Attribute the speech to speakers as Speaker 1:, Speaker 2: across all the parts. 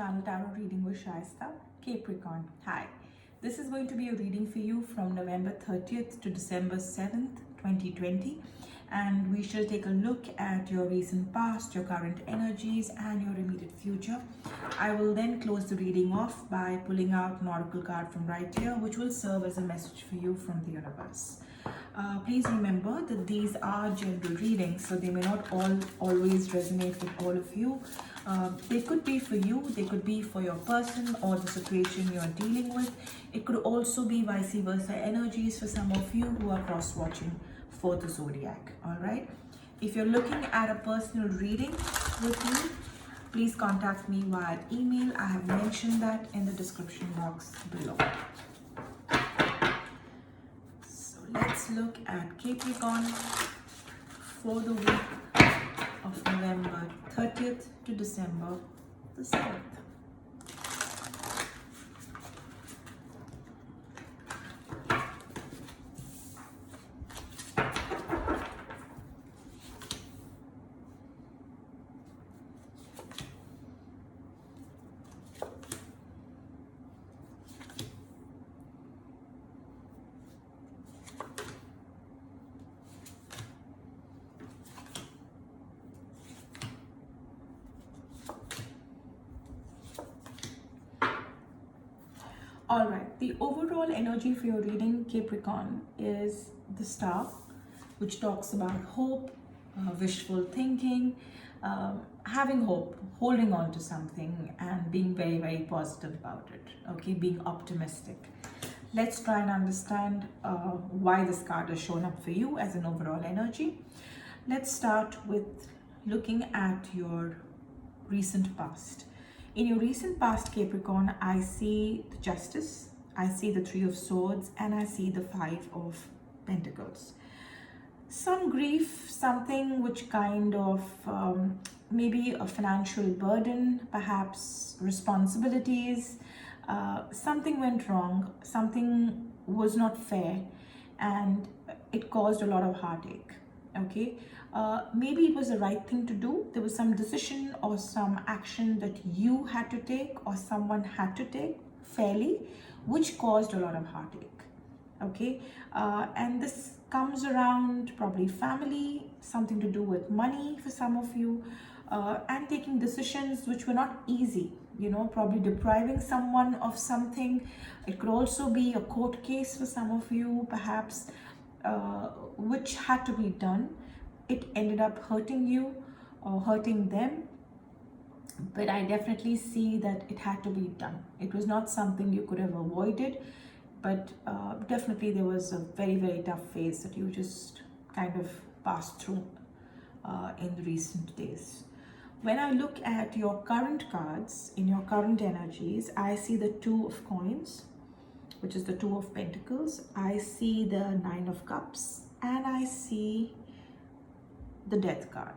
Speaker 1: channel Tarot Reading with Shaista, Capricorn. Hi, this is going to be a reading for you from November 30th to December 7th, 2020. And we shall take a look at your recent past, your current energies, and your immediate future. I will then close the reading off by pulling out an oracle card from right here, which will serve as a message for you from the universe. Please remember that these are general readings, so they may not always resonate with all of you. They could be for you, they could be for your person or the situation you are dealing with. It could also be vice versa energies for some of you who are cross-watching for the zodiac. All right, if you're looking at a personal reading with me, please contact me via email. I have mentioned that in the description box below. So let's look at Capricorn for the week of November 30th to December the 7th. All right, the overall energy for your reading, Capricorn, is the Star, which talks about hope, wishful thinking, having hope, holding on to something, and being very, very positive about it. Okay, being optimistic. Let's try and understand why this card has shown up for you as an overall energy. Let's start with looking at your recent past. In your recent past, Capricorn, I see the Justice, I see the Three of Swords, and I see the Five of Pentacles. Some grief, something which kind of maybe a financial burden, perhaps responsibilities, something went wrong, something was not fair, and it caused a lot of heartache. Okay, maybe it was the right thing to do. There was some decision or some action that you had to take or someone had to take fairly, which caused a lot of heartache. Okay, and this comes around probably family, something to do with money for some of you, and taking decisions which were not easy, you know, probably depriving someone of something. It could also be a court case for some of you, perhaps, which had to be done. It ended up hurting you or hurting them, but I definitely see that it had to be done. It was not something you could have avoided, but definitely there was a very, very tough phase that you just kind of passed through in the recent days. When I look at your current cards, in your current energies, I see the Two of Coins, which is the Two of Pentacles. I see the Nine of Cups, and I see the Death card.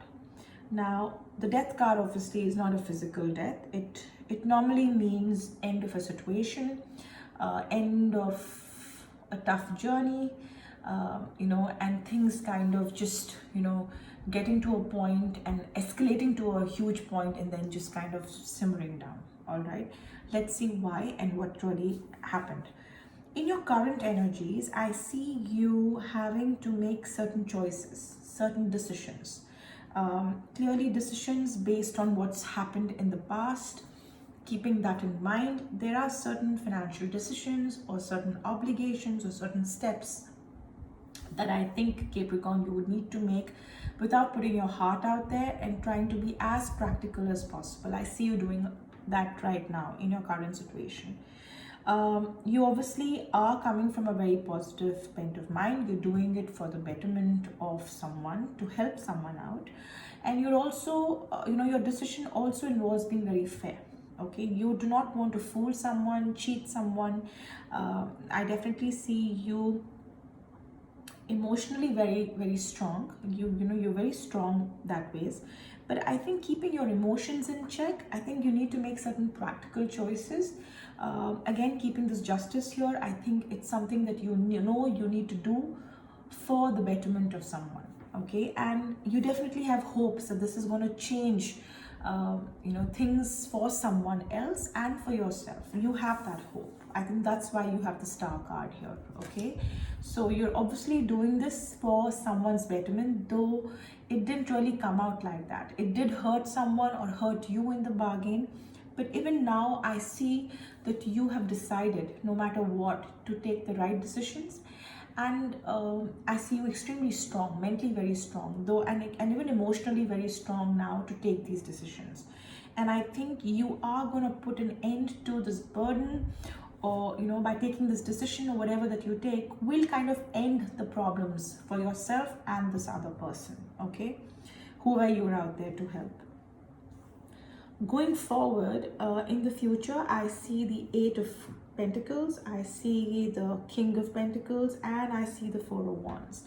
Speaker 1: Now, the Death card obviously is not a physical death. It normally means end of a situation, end of a tough journey, you know, and things kind of just, you know, getting to a point and escalating to a huge point and then just kind of simmering down. All right, let's see why and what really happened. In your current energies, I see you having to make certain choices, certain decisions. Clearly decisions based on what's happened in the past. Keeping that in mind, there are certain financial decisions or certain obligations or certain steps that I think, Capricorn, you would need to make without putting your heart out there and trying to be as practical as possible. I see you doing that right now in your current situation. You obviously are coming from a very positive bent of mind. You're doing it for the betterment of someone, to help someone out, and you're also, you know, your decision also involves being very fair. Okay, you do not want to fool someone, cheat someone. I definitely see you emotionally very, very strong. You know, you're very strong that ways. But I think keeping your emotions in check, I think you need to make certain practical choices. Again, keeping this Justice here, I think it's something that you know you need to do for the betterment of someone. Okay, and you definitely have hopes that this is going to change things for someone else and for yourself. You have that hope. I think that's why you have the star card here. Okay, so you're obviously doing this for someone's betterment, though it didn't really come out like that. It did hurt someone or hurt you in the bargain, but even now I see that you have decided, no matter what, to take the right decisions. And I see you extremely strong, mentally very strong, though, and even emotionally very strong now to take these decisions. And I think you are going to put an end to this burden, or by taking this decision or whatever that you take will kind of end the problems for yourself and this other person. Okay, whoever you're out there to help. Going forward, in the future, I see the Eight of Pentacles, I see the King of Pentacles, and I see the Four of Wands.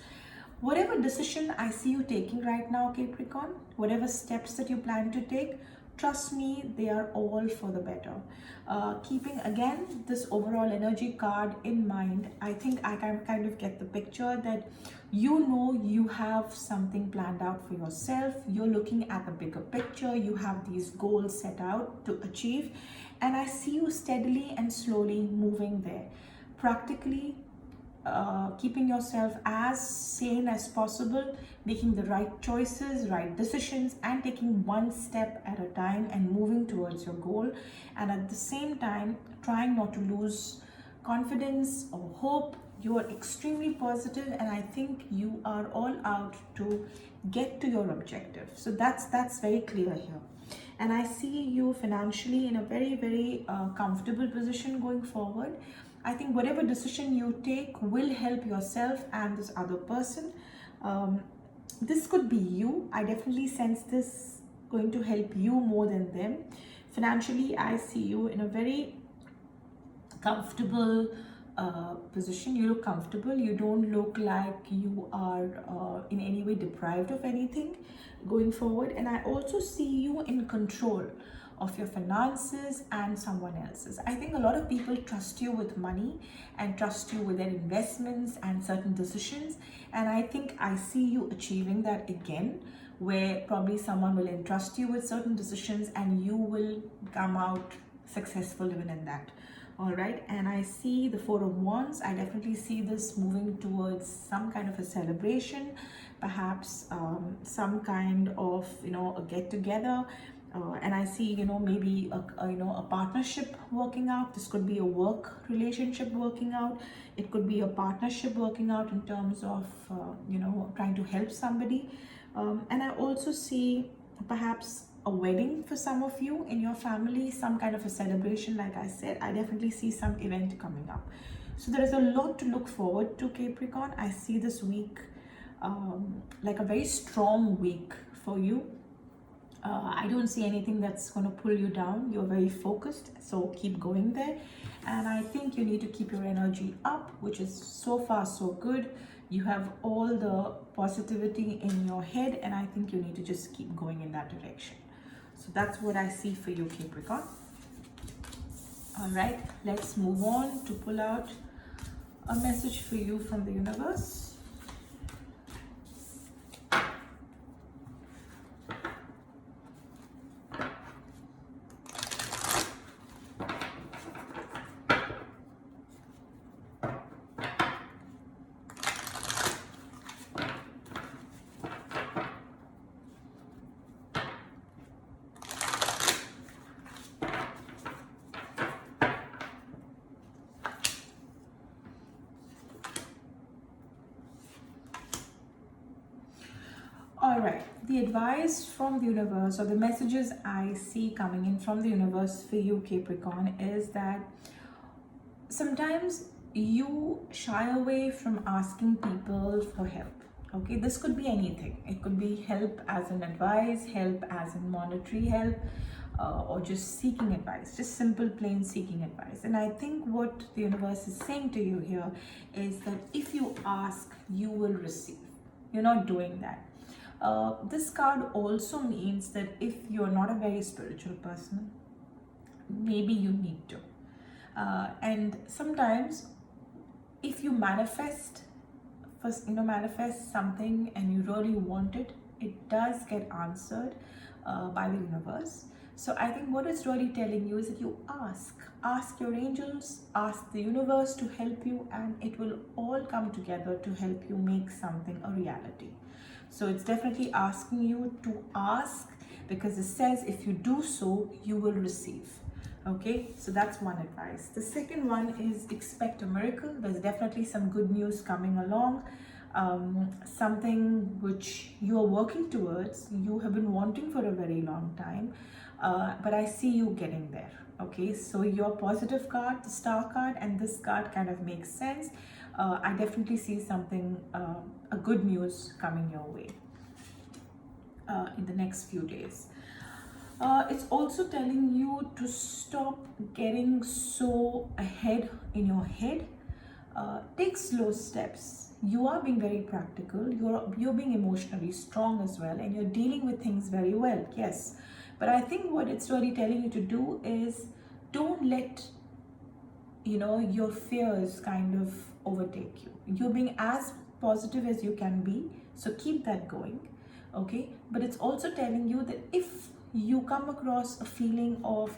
Speaker 1: Whatever decision I see you taking right now, Capricorn, whatever steps that you plan to take, trust me, they are all for the better. Keeping again this overall energy card in mind, I think I can kind of get the picture that you have something planned out for yourself. You're looking at the bigger picture. You have these goals set out to achieve, and I see you steadily and slowly moving there. Practically keeping yourself as sane as possible, making the right choices, right decisions, and taking one step at a time and moving towards your goal. And at the same time, trying not to lose confidence or hope. You are extremely positive, and I think you are all out to get to your objective. So that's very clear here. And I see you financially in a very, very comfortable position going forward. I think whatever decision you take will help yourself and this other person. This could be you. I definitely sense this going to help you more than them. Financially, I see you in a very comfortable position. You look comfortable. You don't look like you are in any way deprived of anything going forward. And I also see you in control of your finances and someone else's. I think a lot of people trust you with money and trust you with their investments and certain decisions. And I think I see you achieving that again, where probably someone will entrust you with certain decisions and you will come out successful even in that. All right, and I see the Four of Wands. I definitely see this moving towards some kind of a celebration, perhaps some kind of a get together. And I see maybe a partnership working out. This could be a work relationship working out. It could be a partnership working out in terms of trying to help somebody. And I also see perhaps a wedding for some of you in your family, some kind of a celebration. Like I said, I definitely see some event coming up. So there is a lot to look forward to, Capricorn. I see this week like a very strong week for you. I don't see anything that's going to pull you down. You're very focused, so keep going there. And I think you need to keep your energy up, which is so far so good. You have all the positivity in your head, and I think you need to just keep going in that direction. So that's what I see for you, Capricorn. All right, let's move on to pull out a message for you from the universe. All right, the advice from the universe, or the messages I see coming in from the universe for you, Capricorn, is that sometimes you shy away from asking people for help. Okay, this could be anything. It could be help as an advice, help as in monetary help, or just seeking advice, just simple, plain seeking advice. And I think what the universe is saying to you here is that if you ask, you will receive. You're not doing that. This card also means that if you're not a very spiritual person, maybe you need to. And sometimes if you manifest something and you really want it, it does get answered by the universe. So I think what it's really telling you is that you ask your angels, ask the universe to help you, and it will all come together to help you make something a reality. So it's definitely asking you to ask, because it says if you do so, you will receive. Okay, so that's one advice. The second one is expect a miracle. There's definitely some good news coming along. Something which you are working towards, you have been wanting for a very long time, but I see you getting there. Okay, so your positive card, the star card, and this card kind of makes sense. I definitely see something, a good news coming your way in the next few days. It's also telling you to stop getting so ahead in your head. Take slow steps. You are being very practical. You're being emotionally strong as well, and you're dealing with things very well. Yes, but I think what it's really telling you to do is don't let your fears kind of overtake you. You're being as positive as you can be, so keep that going. Okay, but it's also telling you that if you come across a feeling of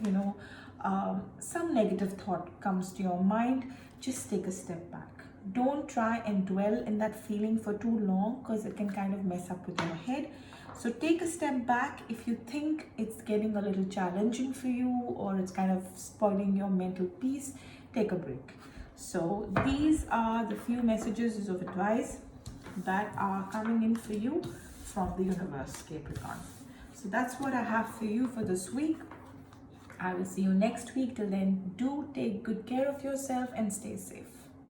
Speaker 1: some negative thought comes to your mind, just take a step back. Don't try and dwell in that feeling for too long, because it can kind of mess up with your head. So take a step back. If you think it's getting a little challenging for you, or it's kind of spoiling your mental peace, take a break. So these are the few messages of advice that are coming in for you from the universe, Capricorn. So that's what I have for you for this week. I will see you next week. Till then, do take good care of yourself and stay safe.